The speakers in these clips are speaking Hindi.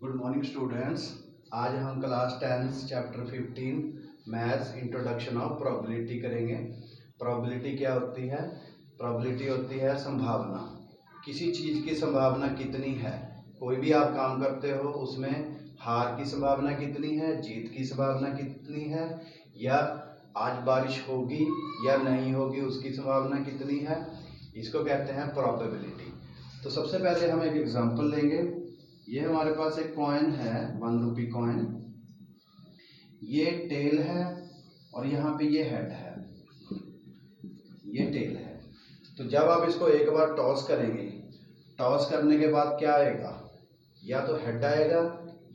Good morning students. आज हम class 10 chapter 15 maths introduction of probability करेंगे। प्रोबेबिलिटी क्या होती है? प्रोबेबिलिटी होती है संभावना। किसी चीज़ की संभावना कितनी है। कोई भी आप काम करते हो उसमें हार की संभावना कितनी है, जीत की संभावना कितनी है, या आज बारिश होगी या नहीं होगी उसकी संभावना कितनी है, इसको कहते हैं प्रोबेबिलिटी। तो सबसे पहले हम एक एग्जांपल लेंगे। ये हमारे पास एक कॉइन है, 1 रुपी कॉइन। ये टेल है और यहाँ पे ये हेड है, ये टेल है। तो जब आप इसको एक बार टॉस करेंगे, टॉस करने के बाद क्या आएगा? या तो हेड आएगा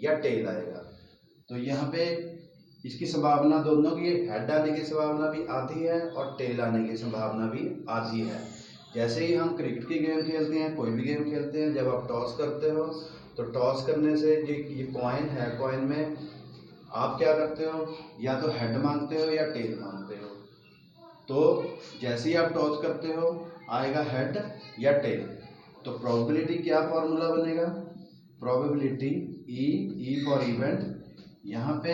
या टेल आएगा। तो यहाँ पे इसकी संभावना दोनों की, हेड आने की संभावना भी आधी है और टेल आने की संभावना भी आधी है। जैसे ही हम क्रिकेट की गेम खेलते हैं, कोई भी गेम खेलते हैं, जब आप टॉस करते हो तो टॉस करने से ये कॉइन है, कॉइन में आप क्या करते हो? या तो हेड मांगते हो या टेल मांगते हो। तो जैसे ही आप टॉस करते हो आएगा हेड या टेल। तो प्रोबेबिलिटी क्या फॉर्मूला बनेगा? प्रोबेबिलिटी ई फॉर इवेंट, यहाँ पे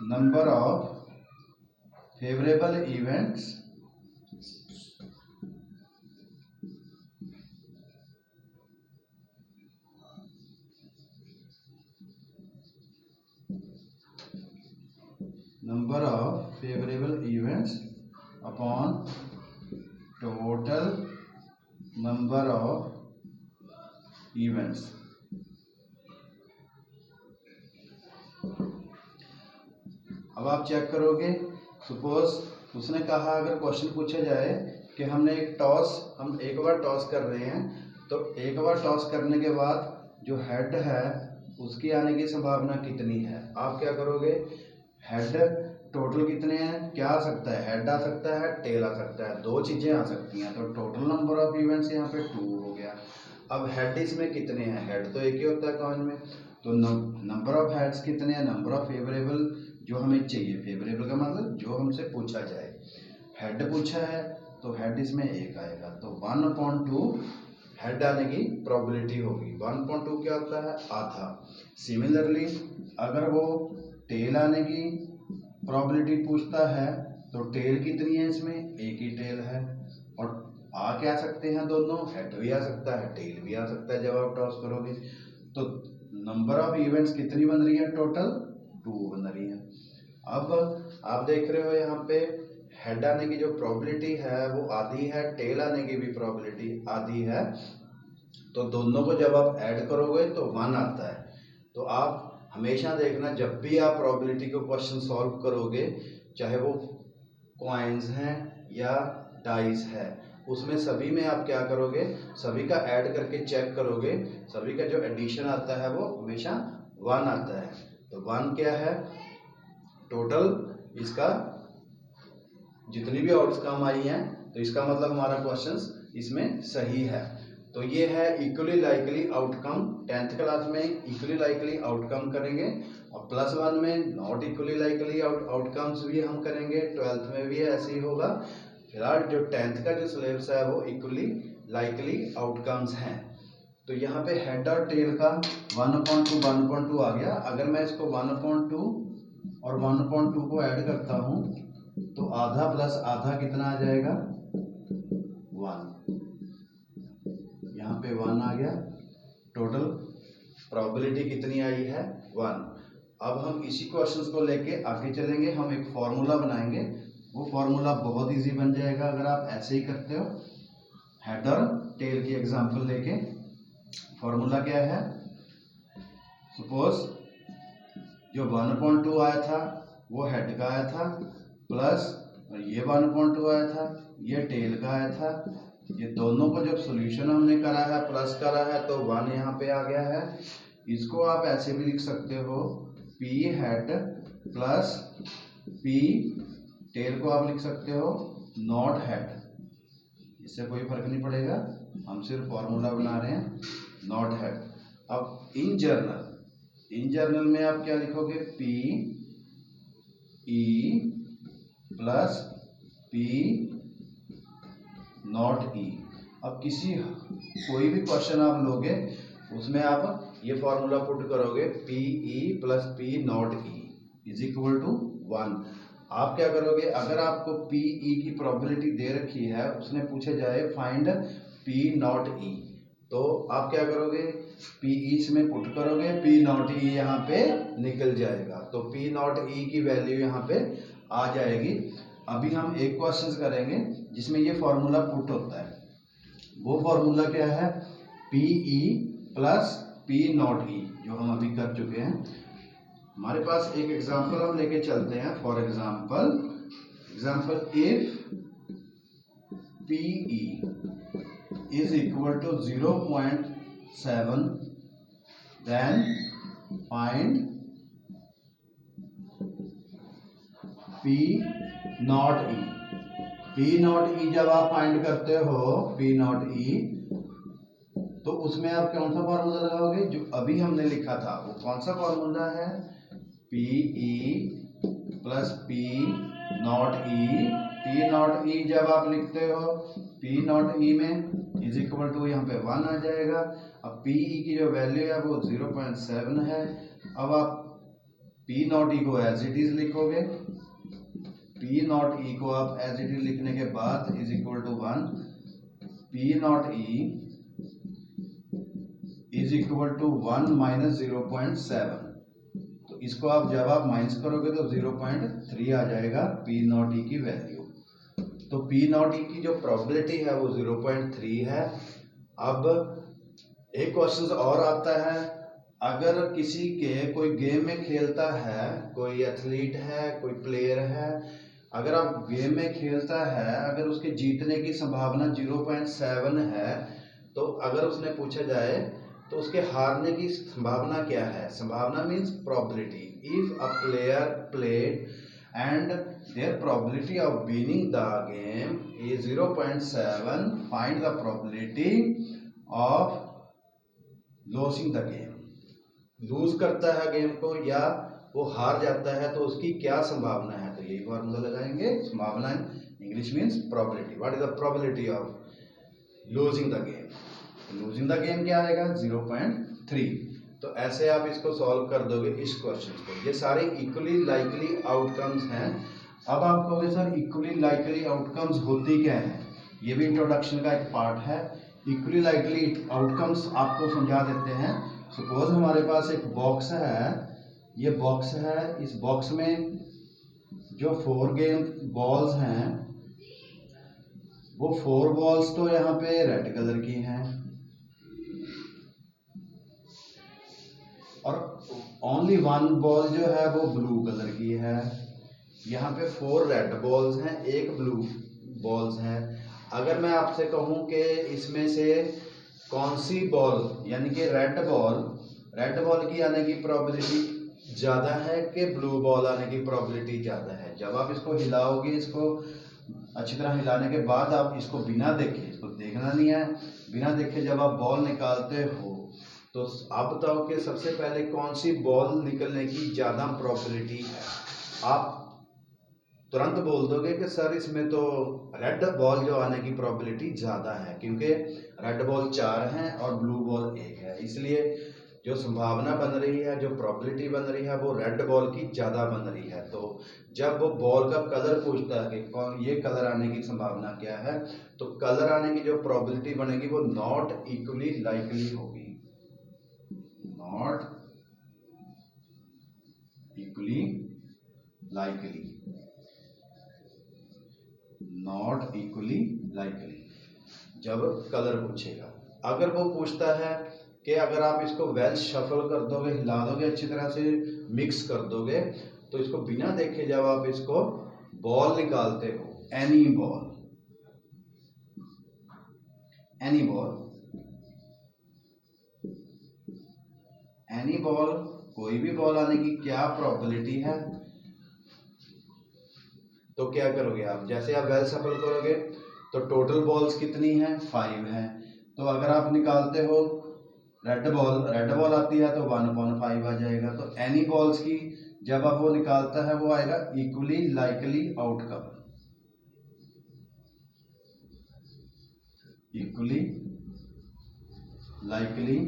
number of favourable events number of favorable events upon total number of events। अब आप चेक करोगे, सपोज उसने कहा, अगर क्वेश्चन पूछा जाए कि हमने हम एक बार टॉस कर रहे हैं, तो एक बार टॉस करने के बाद जो हेड है उसकी आने की संभावना कितनी है, आप क्या करोगे? हेड टोटल कितने हैं, क्या आ सकता है? हेड आ सकता है, टेल आ सकता है, दो चीजें आ सकती हैं। तो टोटल नंबर ऑफ इवेंट्स यहाँ पे 2 हो गया। अब हेड इसमें कितने हैं? हेड तो एक ही होता है कॉइन में, तो नंबर ऑफ हेड्स कितने हैं? नंबर ऑफ फेवरेबल जो हमें चाहिए, फेवरेबल का मतलब जो हमसे पूछा जाए। हेड पूछा है तो हेड इसमें 1 आएगा, तो 1/2 हेड आने की प्रोबेबिलिटी होगी। 1/2 क्या होता है? आधा। सिमिलरली अगर वो टेल आने की प्रोबेबिलिटी पूछता है तो टेल कितनी है? इसमें एक ही टेल है। और आ क्या सकते हैं दोनों? हेड भी आ सकता है, टेल भी आ सकता है जब आप टॉस करोगे। तो नंबर ऑफ इवेंट्स कितनी बन रही है? टोटल 2 बन रही है। अब आप देख रहे हो यहाँ पे हेड आने की जो प्रोबेबिलिटी है वो आधी है, टेल आने की भी प्रोबेबिलिटी आधी है। तो दोनों को जब आप ऐड करोगे तो 1 आता है। तो आप हमेशा देखना, जब भी आप प्रोबेबिलिटी को क्वेश्चन सॉल्व करोगे, चाहे वो कॉइन्स हैं या डाइस है, उसमें सभी में आप क्या करोगे? सभी का ऐड करके चेक करोगे, सभी का जो एडिशन आता है वो हमेशा 1 आता है। तो 1 क्या है? टोटल इसका जितनी भी आउटकम आई हैं, तो इसका मतलब हमारा क्वेश्चन इसमें सही है। तो ये है equally likely outcome. 10th class में इक्वली लाइकली आउटकम करेंगे और +1 में नॉट इक्वली लाइकली आउटकम्स भी हम करेंगे। 12th में भी ऐसे ही होगा। फिलहाल जो 10th का जो सिलेबस है वो इक्वली लाइकली आउटकम्स हैं। तो यहाँ पे हेड और टेल का 1/2 आ गया। अगर मैं इसको 1/2 और 1/2 को ऐड करता हूँ तो आधा प्लस आधा कितना आ जाएगा? 1। यहाँ पे 1 आ गया। टोटल प्रोबेबिलिटी कितनी आई है? 1। अब हम इसी क्वेश्चंस को लेके आगे चलेंगे। हम एक फॉर्मूला बनाएंगे, वो फॉर्मूला बहुत इजी बन जाएगा अगर आप ऐसे ही करते हो। हेड और टेल की एग्जांपल लेके फॉर्मूला क्या है? सपोज जो 1/2 आया था वो हेड का आया था, प्लस और ये 1/2 आया था, ये टेल का आया था। ये दोनों को जब सॉल्यूशन हमने करा है, प्लस करा है, तो 1 यहाँ पे आ गया है। इसको आप ऐसे भी लिख सकते हो, P head plus P tail को आप लिख सकते हो नॉट हेड। इससे कोई फर्क नहीं पड़ेगा, हम सिर्फ फॉर्मूला बना रहे हैं, नॉट हेड। अब इन जर्नल में आप क्या लिखोगे? P E plus P not E. अब कोई भी क्वेश्चन आप लोगे उसमें आप ये फॉर्मूला पुट करोगे P E plus P not E is equal to 1। आप क्या करोगे, अगर आपको पी ई की प्रोबेबिलिटी दे रखी है, उसने पूछा जाए फाइंड पी नॉट ई, तो आप क्या करोगे, पी ई इसमें पुट करोगे, पी नॉट ई यहाँ पे निकल जाएगा, तो पी नॉट ई की वैल्यू यहाँ पे आ जाएगी। अभी हम एक क्वेश्चन करेंगे जिसमें ये फॉर्मूला पुट होता है। वो फॉर्मूला क्या है, P E plus P not E, जो हम अभी कर चुके हैं। हमारे पास एक एग्जांपल हम लेके चलते हैं। For example if P E is equal to 0.7 then find P not E. P not E जब आप फाइंड करते हो पी नॉट ई, तो उसमें आप कौन सा फॉर्मूला लगाओगे, जो अभी हमने लिखा था वो कौन सा फॉर्मूला है, P E plus P not E. P not E जब आप लिखते हो पी नॉट ई में इज इक्वल टू यहाँ पे 1 आ जाएगा। अब पी ई की जो वैल्यू है वो 0.7 है। अब आप पी नॉट ई को एज इट इज लिखोगे, पी नॉट ई को आप एज इट इज लिखने के बाद is equal to 1, P not E is equal to 1 minus 0.7। तो इसको आप जब आप माइनस करोगे तो 0.3 आ जाएगा पी नॉट ई की वैल्यू। तो पी नॉट ई की जो प्रोबेबिलिटी है वो 0.3 है। अब एक क्वेश्चन और आता है, अगर किसी के कोई गेम में खेलता है, कोई एथलीट है, कोई प्लेयर है, अगर आप गेम में खेलता है, अगर उसके जीतने की संभावना 0.7 है, तो अगर उसने पूछा जाए तो उसके हारने की संभावना क्या है। संभावना means probability. If a player played and there probability of winning the game is 0.7, find the probability of losing the game. Lose करता है गेम को या वो हार जाता है तो उसकी क्या संभावना है, तो यही फॉर्मूला लगाएंगे। संभावना English means probability. What is the probability of losing the game, losing the game क्या आएगा 0.3। तो ऐसे आप इसको सॉल्व कर दोगे इस क्वेश्चन को। ये सारे इक्वली लाइकली आउटकम्स हैं। अब आप कहोगे सर इक्वली लाइकली आउटकम्स होती क्या है, ये भी इंट्रोडक्शन का एक पार्ट है। इक्वली लाइकली आउटकम्स आपको समझा देते हैं। सपोज हमारे पास एक बॉक्स है, ये बॉक्स है, इस बॉक्स में जो 4 गेम बॉल्स हैं, वो 4 बॉल्स तो यहाँ पे रेड कलर की हैं और ओनली 1 बॉल जो है वो ब्लू कलर की है। यहाँ पे 4 रेड बॉल्स हैं, 1 ब्लू बॉल्स हैं। अगर मैं आपसे कहूँ कि इसमें से कौन सी बॉल यानी कि रेड बॉल की आने की प्रोबेबिलिटी ज़्यादा है कि ब्लू बॉल आने की प्रोबेबिलिटी ज़्यादा है, जब आप इसको हिलाओगे, इसको अच्छी तरह हिलाने के बाद आप इसको बिना देखे, इसको देखना नहीं है, बिना देखे जब आप बॉल निकालते हो तो आप बताओ कि सबसे पहले कौन सी बॉल निकलने की ज़्यादा प्रोबेबिलिटी है। आप तुरंत बोल दोगे कि सर इसमें तो रेड बॉल जो आने की प्रोबेबिलिटी ज़्यादा है, क्योंकि रेड बॉल 4 हैं और ब्लू बॉल 1 है, इसलिए जो संभावना बन रही है, जो प्रोबेबिलिटी बन रही है वो रेड बॉल की ज़्यादा बन रही है। तो जब वो बॉल का कलर पूछता है कि कौन ये कलर आने की संभावना क्या है, तो कलर आने की जो प्रोबेबिलिटी बनेगी वो नॉट इक्वली लाइकली होगी, not equally likely, not equally likely जब कलर पूछेगा। अगर वो पूछता है कि अगर आप इसको वेल शफल कर दोगे, हिला दोगे, अच्छी तरह से मिक्स कर दोगे, तो इसको बिना देखे जब आप इसको बॉल निकालते हो, एनी बॉल कोई भी बॉल आने की क्या प्रोबेबिलिटी है, तो क्या करोगे आप, जैसे आप वेल शफल करोगे तो टोटल बॉल्स कितनी हैं, 5 हैं। तो अगर आप निकालते हो रेड बॉल आती है तो 1/5 आ जाएगा। तो एनी बॉल्स की जब आप वो निकालता है वो आएगा equally likely outcome, equally likely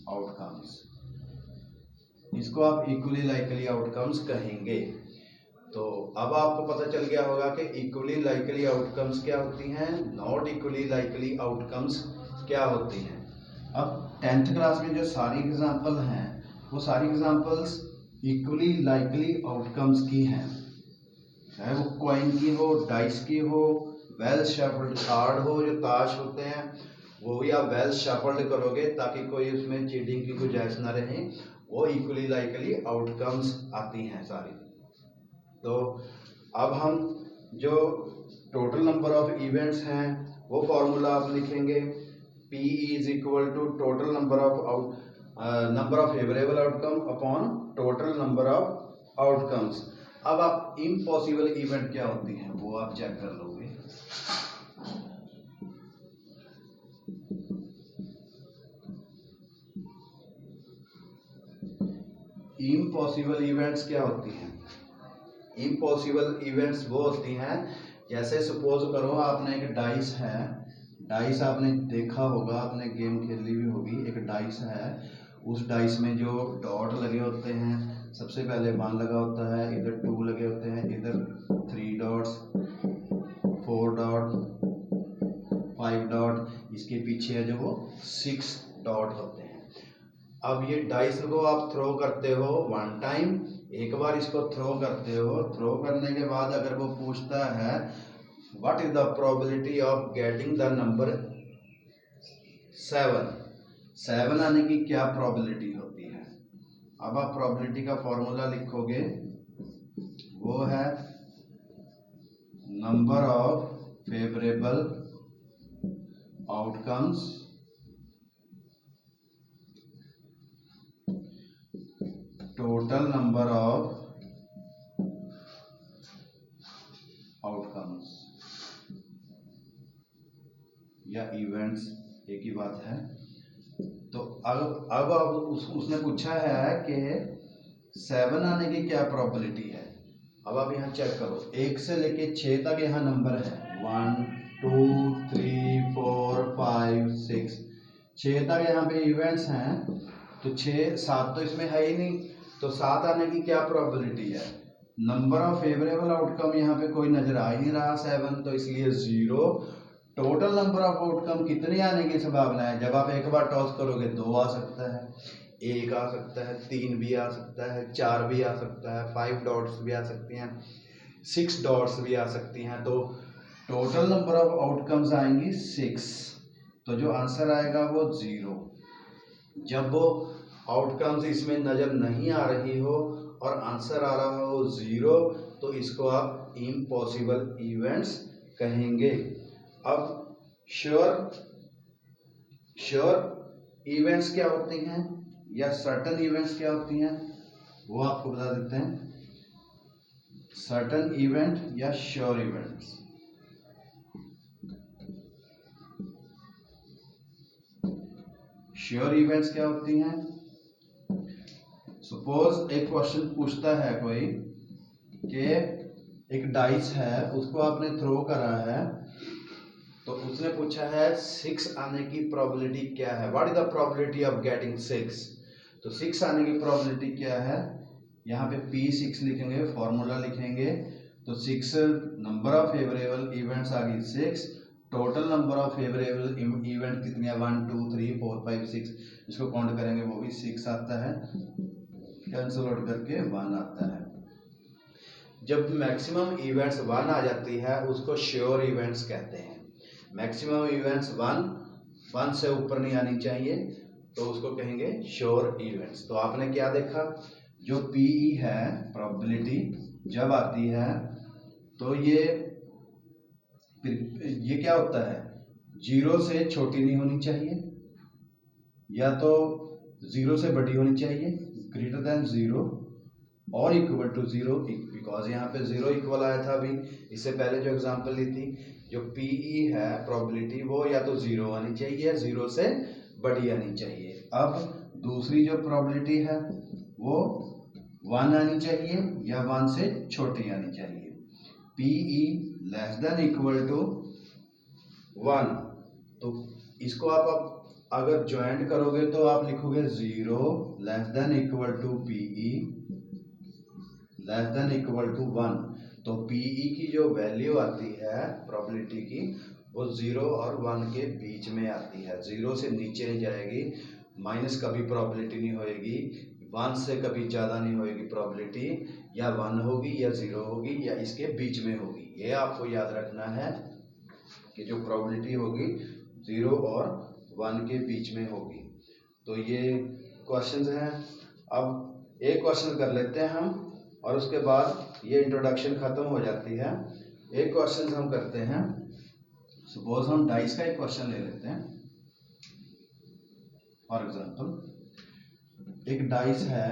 outcomes, इसको आप इक्वली लाइकली आउटकम्स कहेंगे। तो अब आपको पता चल गया होगा कि इक्वली लाइकली आउटकम्स क्या होती हैं, नॉट इक्वली लाइकली आउटकम्स क्या होती हैं। अब 10th क्लास में जो सारी एग्जांपल हैं वो सारी एग्जांपल्स इक्वली लाइकली आउटकम्स की हैं, चाहे वो कॉइन की हो, डाइस की हो, वेल शफल्ड कार्ड हो, जो ताश होते हैं वो या वेल शफल्ड करोगे ताकि कोई उसमें चीटिंग की गुंजाइश ना रहे, वो इक्वली लाइकली आउटकम्स आती हैं सारी। तो अब हम जो टोटल नंबर ऑफ इवेंट्स हैं वो फॉर्मूला आप लिखेंगे, P is equal to total number of favourable outcome upon total number of outcomes. अब आप इम्पॉसिबल इवेंट क्या होती हैं वो आप चेक कर लोगे। इम्पॉसिबल इवेंट्स क्या होती हैं, इम्पॉसिबल इवेंट्स वो होती हैं जैसे सपोज करो आपने एक डाइस है, डाइस आपने देखा होगा, आपने गेम खेली भी होगी, एक डाइस है, उस डाइस में जो डॉट लगे होते हैं, सबसे पहले 1 लगा होता है, इधर 2 लगे होते हैं, इधर 3 डॉट्स, 4 डॉट, 5 डॉट, इसके पीछे है जो वो 6 डॉट होते हैं। अब ये डाइस को आप थ्रो करते हो 1 टाइम, एक बार इसको थ्रो करते हो, थ्रो करने के बाद अगर वो पूछता है what is the probability of getting the number 7 आने की क्या प्रोबेबिलिटी होती है। अब आप प्रोबेबिलिटी का फॉर्मूला लिखोगे, वो है number of favourable outcomes total number of outcomes या इवेंट्स, एक ही बात है। तो अब उसने पूछा है कि 7 आने की क्या प्रोबेबिलिटी है। अब आप यहाँ चेक करो, 1 से लेके 6 तक यहाँ नंबर है, 1 2 3 4 5 6, 6 तक यहाँ पे इवेंट्स हैं, तो 6 7 तो इसमें है ही नहीं, तो 7 आने की क्या प्रोबेबिलिटी है। नंबर ऑफ फेवरेबल आउटकम यहाँ पे कोई नजर आ ही नहीं रहा 7, तो इसलिए 0। टोटल नंबर ऑफ आउटकम कितने आने की संभावना है, जब आप एक बार टॉस करोगे 2 आ सकता है, 1 आ सकता है, 3 भी आ सकता है, 4 भी आ सकता है, 5 डॉट्स भी आ सकती हैं, 6 डॉट्स भी आ सकती हैं, तो टोटल नंबर ऑफ आउटकम्स आएंगी 6। तो जो आंसर आएगा वो 0। जब वो आउटकम्स इसमें नजर नहीं आ रही हो और आंसर आ रहा हो 0, तो इसको आप इम्पॉसिबल इवेंट्स कहेंगे। अब श्योर इवेंट्स क्या होती हैं या सर्टन इवेंट्स क्या होती हैं वो आपको बता देते हैं। सर्टन इवेंट या श्योर इवेंट्स, श्योर इवेंट्स क्या होती हैं। सपोज एक क्वेश्चन पूछता है कोई कि एक डाइस है, उसको आपने थ्रो करा है, तो उसने पूछा है 6 आने की प्रोबेबिलिटी क्या है, what is the probability of getting 6। तो 6 आने की प्रोबेबिलिटी क्या है, यहाँ पे P6 लिखेंगे, फॉर्मूला लिखेंगे, तो 6 नंबर ऑफ फेवरेबल इवेंट्स आ गई 6, total number of favourable event कितनी है 1 2 3 4 5 6, इसको काउंट करेंगे वो भी 6 आता है, कैंसिल आउट करके 1 आता है। जब मैक्सिमम इवेंट्स 1 आ जाती है उसको श्योर इवेंट्स कहते हैं। मैक्सिमम इवेंट्स 1 से ऊपर नहीं आनी चाहिए, तो उसको कहेंगे श्योर इवेंट्स। तो आपने क्या देखा, जो PE है प्रोबेबिलिटी जब आती है तो ये क्या होता है, 0 से छोटी नहीं होनी चाहिए, या तो 0 से बड़ी होनी चाहिए, ग्रेटर देन 0 और इक्वल टू 0, बिकॉज यहाँ पे 0 इक्वल आया था अभी इससे पहले जो एग्जांपल ली थी। जो PE है प्रोबेबिलिटी वो या तो 0 आनी चाहिए या 0 से बड़ी आनी चाहिए। अब दूसरी जो प्रोबेबिलिटी है वो 1 आनी चाहिए या 1 से छोटी आनी चाहिए। PE less than equal to 1, तो इसको आप अगर ज्वाइंट करोगे तो आप लिखोगे 0 less than equal to PE less than equal to 1। तो पीई की जो वैल्यू आती है प्रोबेबिलिटी की वो 0 और 1 के बीच में आती है, 0 से नीचे नहीं जाएगी, माइनस कभी प्रोबेबिलिटी नहीं होएगी, 1 से कभी ज़्यादा नहीं होएगी प्रोबेबिलिटी, या 1 होगी या 0 होगी या इसके बीच में होगी। ये आपको याद रखना है कि जो प्रोबेबिलिटी होगी 0 और 1 के बीच में होगी। तो ये क्वेश्चंस हैं। अब एक क्वेश्चन कर लेते हैं हम और उसके बाद ये इंट्रोडक्शन ख़त्म हो जाती है। एक क्वेश्चन हम करते हैं, सपोज हम डाइस का एक क्वेश्चन ले लेते हैं। फॉर एग्जांपल एक डाइस है,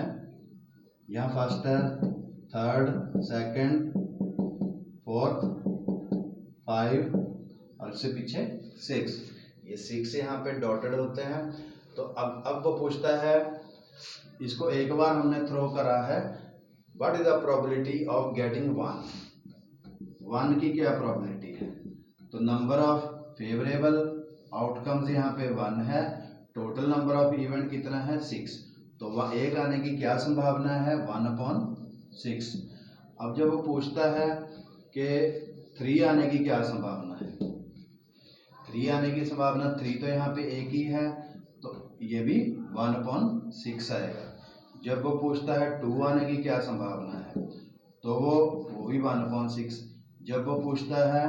यहाँ फर्स्ट है, थर्ड, सेकंड, फोर्थ, 5 और उससे पीछे 6। ये 6 यहाँ पे डॉटेड होते हैं। तो अब वो पूछता है, इसको एक बार हमने थ्रो करा है, what is the probability of getting 1 की क्या प्रोबेबिलिटी है। तो नंबर ऑफ फेवरेबल आउटकम्स यहाँ पे 1 है, टोटल नंबर ऑफ इवेंट कितना है 6। तो वह 1 आने की क्या संभावना है 1/6। अब जब वो पूछता है कि 3 आने की क्या संभावना है, 3 आने की संभावना 3 तो यहाँ पे एक ही है, तो ये भी 1/6 आएगा। जब वो पूछता है 2 आने की क्या संभावना है, तो वो भी 1/6। जब वो पूछता है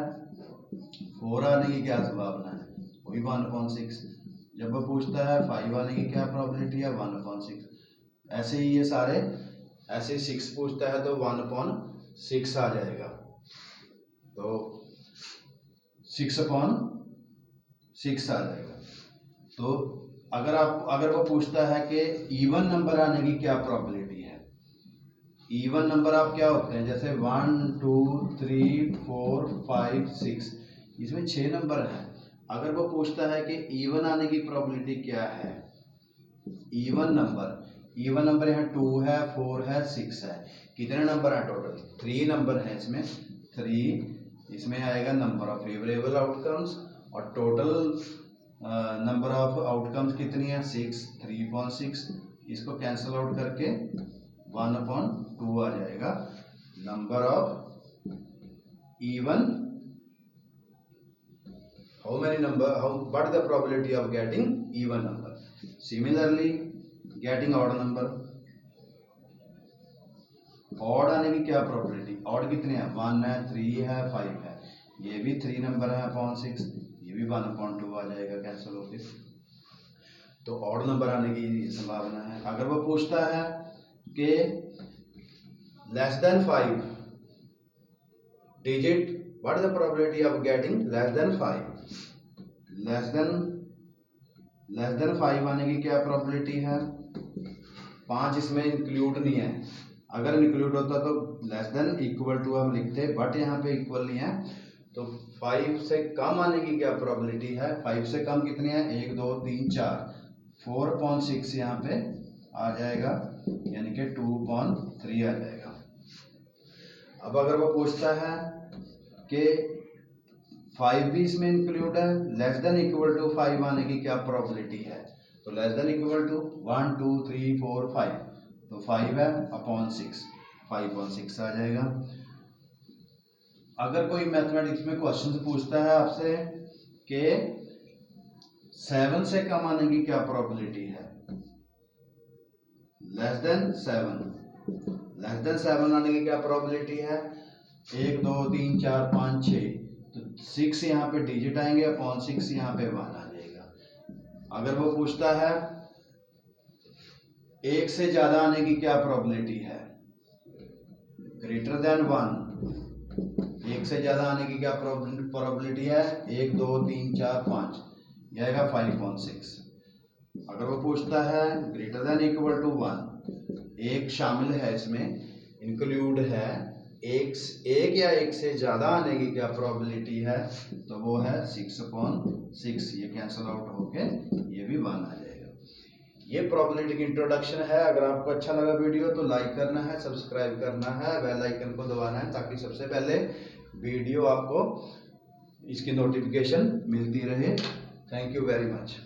4 आने की क्या संभावना है, वो भी 1/6। जब वो पूछता है 5 आने की क्या प्रोबेबिलिटी है 1/6। ऐसे ही ये सारे, ऐसे 6 पूछता है तो 1/6 आ जाएगा। तो 6/6 आ जाएगा। तो अगर वो पूछता है कि इवन नंबर आने की क्या प्रोबेबिलिटी है, इवन नंबर आप क्या होते हैं, जैसे 1 2 3 4 5 6, इसमें 6 नंबर हैं। अगर वो पूछता है कि इवन आने की प्रोबेबिलिटी क्या है, इवन नंबर यहाँ 2 है, 4 है, 6 है, कितने नंबर हैं टोटल 3 नंबर हैं इसमें। 3 इसमें आएगा नंबर ऑफ फेवरेबल आउटकम्स, और टोटल नंबर ऑफ आउटकम्स कितनी है 6, 3/6। इसको कैंसिल आउट करके 1/2 आ जाएगा। Number of even, what is the probability of getting even number. Similarly getting odd number, odd आने की क्या प्रोबेबिलिटी, odd कितने हैं 1 है, 3 है, 5 है, ये भी 3 नंबर है 0.6, ये भी 1/2 आ जाएगा कैंसिल होके। तो ऑड नंबर आने की संभावना है। अगर वो पूछता है कि less than 5 digit, what is the probability of getting less than 5, less than 5 आने की क्या प्रोबेबिलिटी है, 5 इसमें इंक्लूड नहीं है। अगर इंक्लूड होता तो लेस देन इक्वल टू हम लिखते, बट यहाँ पे इक्वल नहीं है। तो 5 से कम आने की क्या प्रोबेबिलिटी है, 5 से कम कितनी है 1 2 3 4, 4/6 यहाँ पे आ जाएगा, यानी कि 2/3 आ जाएगा। अब अगर वो पूछता है कि 5 भी इसमें इंक्लूड है, लेस देन इक्वल टू 5 आने की क्या प्रोबेबिलिटी है, तो लेस देन इक्वल टू 1 2 3 4 5, तो 5 है अपॉन 6, 5/6 आ जाएगा। अगर कोई मैथमेटिक्स में क्वेश्चन पूछता है आपसे कि 7 से कम आने की क्या प्रोबेबिलिटी है, लेस देन 7 आने की क्या प्रोबेबिलिटी है, 1 2 3 4 5 6, तो 6 यहाँ पे डिजिट आएंगे अपॉन 6 यहाँ पे 1 आ जाएगा। अगर वो पूछता है 1 से ज्यादा आने की क्या प्रोबेबिलिटी है, ग्रेटर देन 1, 1 से ज्यादा आने की क्या प्रोबेबिलिटी है, 1 2 3 4 5, यह आएगा 5/6। अगर वो पूछता है ग्रेटर देन इक्वल टू 1, एक शामिल है इसमें, इंक्लूड है, एक या एक से ज्यादा आने की क्या प्रोबेबिलिटी है, तो वो है 6/6, ये कैंसिल आउट होके ये भी 1 आ जाएगा। ये प्रोबेबिलिटी की इंट्रोडक्शन है। अगर आपको अच्छा लगा वीडियो तो लाइक करना है, सब्सक्राइब करना है, बेल आइकन को दबाना है, ताकि सबसे पहले वीडियो आपको इसकी नोटिफिकेशन मिलती रहे। Thank you very much.